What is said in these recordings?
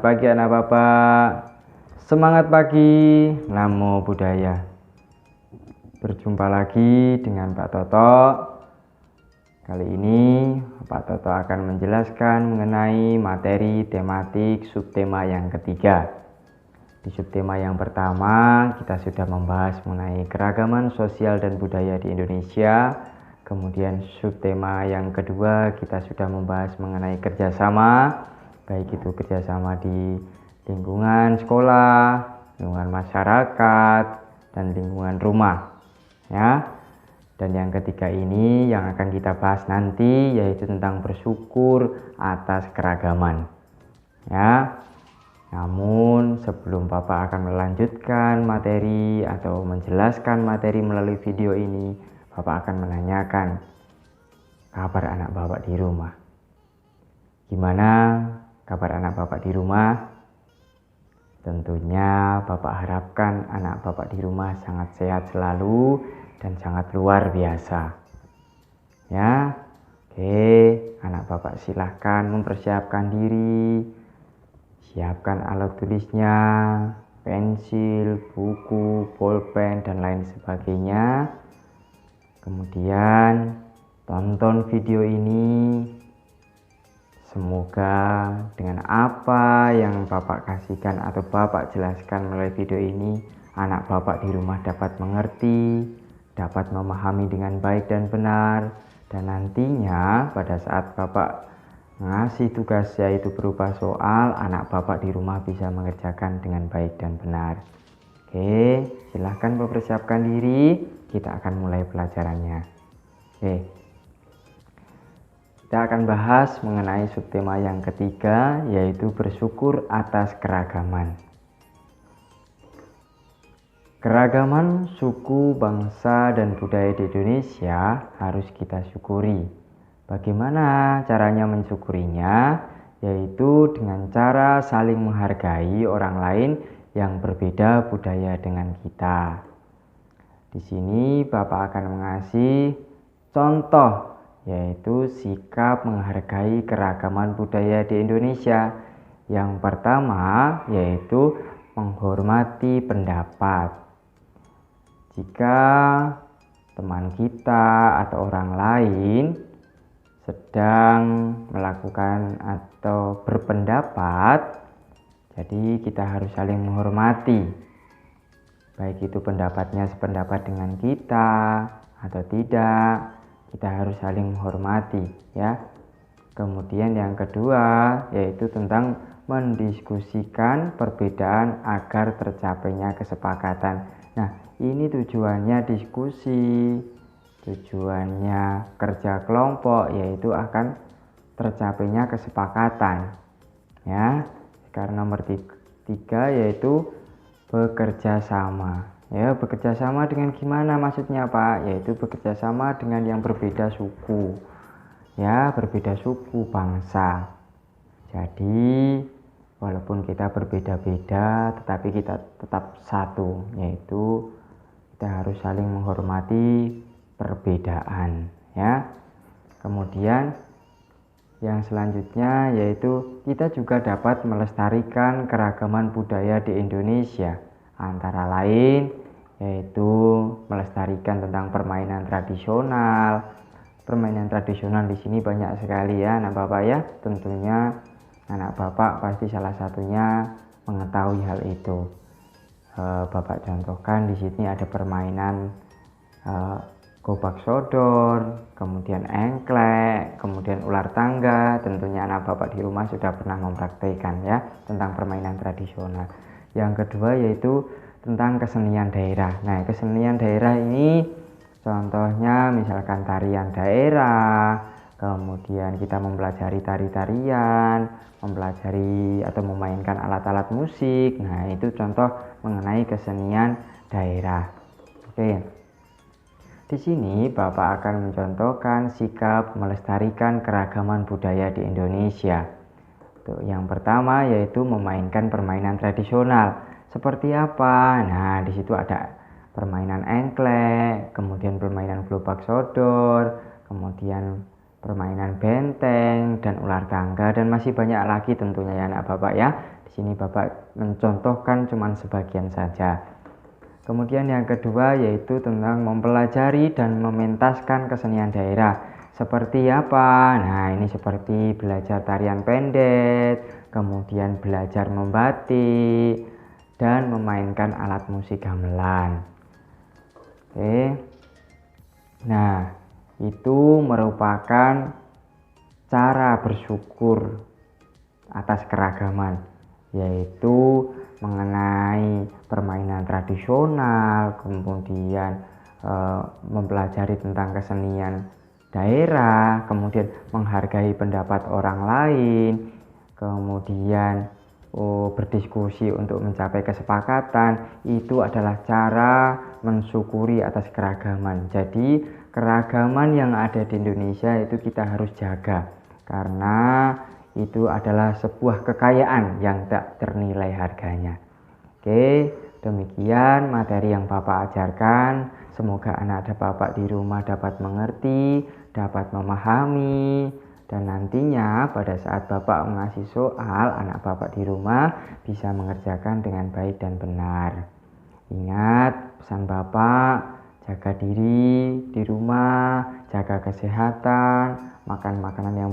pagi anak Bapak. Semangat pagi, Namo Buddhaya. Berjumpa lagi dengan Pak Toto. Kali ini Pak Toto akan menjelaskan mengenai materi tematik subtema yang ketiga. Di subtema yang pertama kita sudah membahas mengenai keragaman sosial dan budaya di Indonesia. Kemudian subtema yang kedua kita sudah membahas mengenai kerjasama, baik itu kerjasama di lingkungan sekolah, lingkungan masyarakat, dan lingkungan rumah, ya. Dan yang ketiga ini yang akan kita bahas nanti yaitu tentang bersyukur atas keragaman, ya. Namun sebelum Bapak akan melanjutkan materi atau menjelaskan materi melalui video ini, Bapak akan menanyakan kabar anak Bapak di rumah. Gimana kabar anak Bapak di rumah? Tentunya Bapak harapkan anak Bapak di rumah sangat sehat selalu dan sangat luar biasa. Ya, oke, anak Bapak silahkan mempersiapkan diri. Siapkan alat tulisnya, pensil, buku, pulpen, dan lain sebagainya. Kemudian tonton video ini. Semoga dengan apa yang Bapak kasihkan atau Bapak jelaskan melalui video ini, anak Bapak di rumah dapat mengerti, dapat memahami dengan baik dan benar, dan nantinya pada saat Bapak ngasih tugas yaitu berupa soal, anak Bapak di rumah bisa mengerjakan dengan baik dan benar. Oke, silahkan mempersiapkan diri, kita akan mulai pelajarannya. Oke, kita akan bahas mengenai subtema yang ketiga yaitu bersyukur atas keragaman. Keragaman suku, bangsa, dan budaya di Indonesia harus kita syukuri. Bagaimana caranya mensyukurinya? Yaitu dengan cara saling menghargai orang lain yang berbeda budaya dengan kita. Di sini Bapak akan mengasih contoh, yaitu sikap menghargai keragaman budaya di Indonesia. Yang pertama yaitu menghormati pendapat. Jika teman kita atau orang lain sedang melakukan atau berpendapat, jadi kita harus saling menghormati, baik itu pendapatnya sependapat dengan kita atau tidak, kita harus saling menghormati, ya. Kemudian yang kedua yaitu tentang mendiskusikan perbedaan agar tercapainya kesepakatan. Nah, ini tujuannya diskusi, tujuannya kerja kelompok, yaitu akan tercapainya kesepakatan, ya. Karena nomor tiga yaitu bekerja sama. Ya, bekerja sama dengan gimana maksudnya Pak? Yaitu bekerja sama dengan yang berbeda suku, ya, berbeda suku bangsa. Jadi walaupun kita berbeda-beda tetapi kita tetap satu, yaitu kita harus saling menghormati perbedaan, ya. Kemudian yang selanjutnya yaitu kita juga dapat melestarikan keragaman budaya di Indonesia, antara lain yaitu melestarikan tentang permainan tradisional. Permainan tradisional di sini banyak sekali, ya anak Bapak, ya. Tentunya anak Bapak pasti salah satunya mengetahui hal itu. Bapak contohkan di sini ada permainan gobak sodor, kemudian engklek, kemudian ular tangga. Tentunya anak Bapak di rumah sudah pernah mempraktikkan, ya, tentang permainan tradisional. Yang kedua yaitu tentang kesenian daerah. Nah, kesenian daerah ini contohnya misalkan tarian daerah, kemudian kita mempelajari tari-tarian, mempelajari atau memainkan alat-alat musik. Nah, itu contoh mengenai kesenian daerah. Oke. Di sini Bapak akan mencontohkan sikap melestarikan keragaman budaya di Indonesia. Tuh, yang pertama yaitu memainkan permainan tradisional. Seperti apa? Nah, di situ ada permainan engklek, kemudian permainan gerobak sodor, kemudian permainan benteng dan ular tangga, dan masih banyak lagi tentunya, ya anak Bapak, ya. Di sini Bapak mencontohkan cuma sebagian saja. Kemudian yang kedua yaitu tentang mempelajari dan mementaskan kesenian daerah. Seperti apa? Nah, ini seperti belajar tarian pendet, kemudian belajar membatik, dan memainkan alat musik gamelan. Oke. Nah, itu merupakan cara bersyukur atas keragaman, yaitu mengenai permainan tradisional, kemudian mempelajari tentang kesenian daerah, kemudian menghargai pendapat orang lain, kemudian berdiskusi untuk mencapai kesepakatan. Itu adalah cara mensyukuri atas keragaman. Jadi keragaman yang ada di Indonesia itu kita harus jaga, karena itu adalah sebuah kekayaan yang tak ternilai harganya. Oke, demikian materi yang Bapak ajarkan. Semoga anak Bapak di rumah dapat mengerti, dapat memahami, dan nantinya pada saat Bapak mengasih soal, anak Bapak di rumah bisa mengerjakan dengan baik dan benar. Ingat pesan Bapak, jaga diri di rumah, jaga kesehatan, makan makanan yang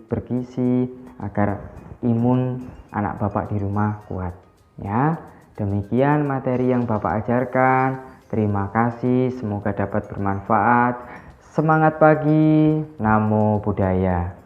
bergizi agar imun anak Bapak di rumah kuat. Ya, demikian materi yang Bapak ajarkan. Terima kasih, semoga dapat bermanfaat. Semangat pagi, Namo Buddhaya.